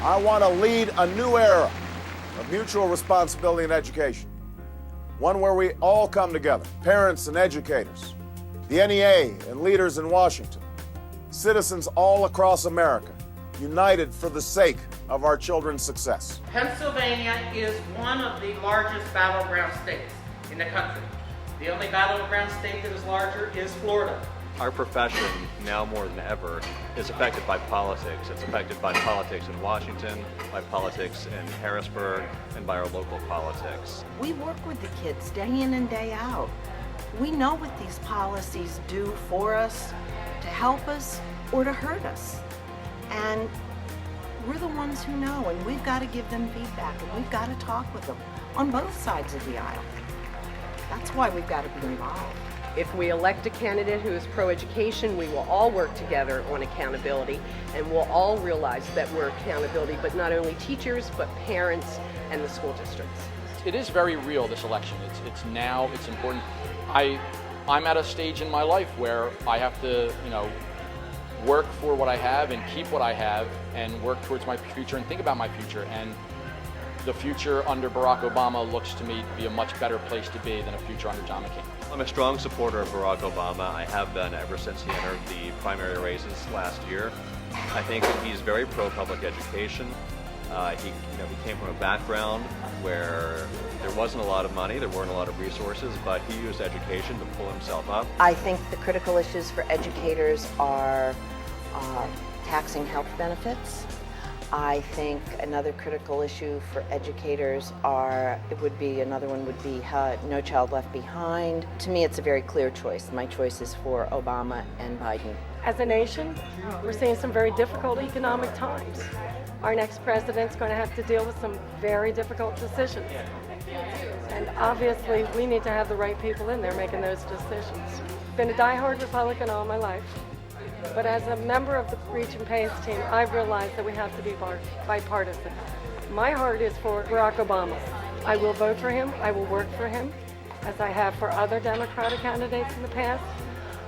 I want to lead a new era of mutual responsibility in education. One where we all come together, parents and educators, the NEA and leaders in Washington, citizens all across America, united for the sake of our children's success. Pennsylvania is one of the largest battleground states in the country. The only battleground state that is larger is Florida. Our profession, now more than ever, is affected by politics. It's affected by politics in Washington, by politics in Harrisburg, and by our local politics. We work with the kids day in and day out. We know what these policies do for us, to help us or to hurt us. And we're the ones who know, and we've got to give them feedback, and we've got to talk with them on both sides of the aisle. That's why we've got to be involved. If we elect a candidate who is pro-education, we will all work together on accountability, and we'll all realize that we're accountability, but not only teachers, but parents and the school districts. It is very real, this election. It's now, it's important. I'm at a stage in my life where I have to, work for what I have and keep what I have and work towards my future and think about my future. And the future under Barack Obama looks to me to be a much better place to be than a future under John McCain. I'm a strong supporter of Barack Obama. I have been ever since he entered the primary races last year. I think that he's very pro-public education. He came from a background where there wasn't a lot of money, there weren't a lot of resources, but he used education to pull himself up. I think the critical issues for educators are taxing health benefits. I think another critical issue for educators would be No Child Left Behind. To me, it's a very clear choice. My choice is for Obama and Biden. As a nation, we're seeing some very difficult economic times. Our next president's going to have to deal with some very difficult decisions. And obviously, we need to have the right people in there making those decisions. Been a diehard Republican all my life. But as a member of the Reach and Pace team, I've realized that we have to be bipartisan. My heart is for Barack Obama. I will vote for him. I will work for him, as I have for other Democratic candidates in the past.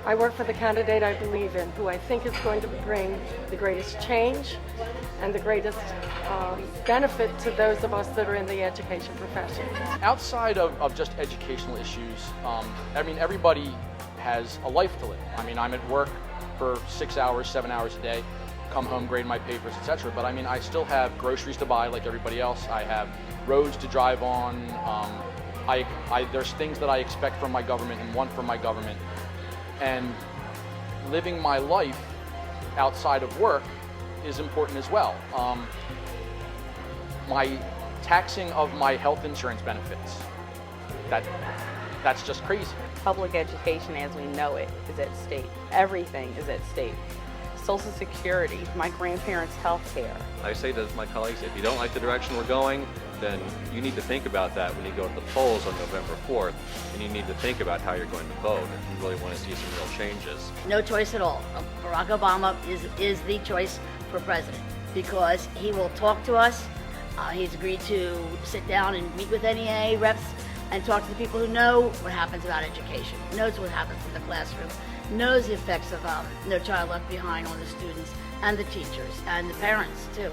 I work for the candidate I believe in, who I think is going to bring the greatest change and the greatest benefit to those of us that are in the education profession. Outside of just educational issues, everybody has a life to live. I'm at work for 6 hours, 7 hours a day, come home, grade my papers, etc. But I still have groceries to buy like everybody else. I have roads to drive on. There's things that I expect from my government and want from my government. And living my life outside of work is important as well. My taxing of my health insurance benefits, that's just crazy. Public education as we know it is at stake. Everything is at stake. Social Security, my grandparents' health care. I say to my colleagues, if you don't like the direction we're going, then you need to think about that when you go to the polls on November 4th, and you need to think about how you're going to vote if you really want to see some real changes. No choice at all. Barack Obama is the choice for president because he will talk to us. He's agreed to sit down and meet with NEA reps and talk to the people who know what happens about education, knows what happens in the classroom, knows the effects of No Child Left Behind on the students and the teachers and the parents too.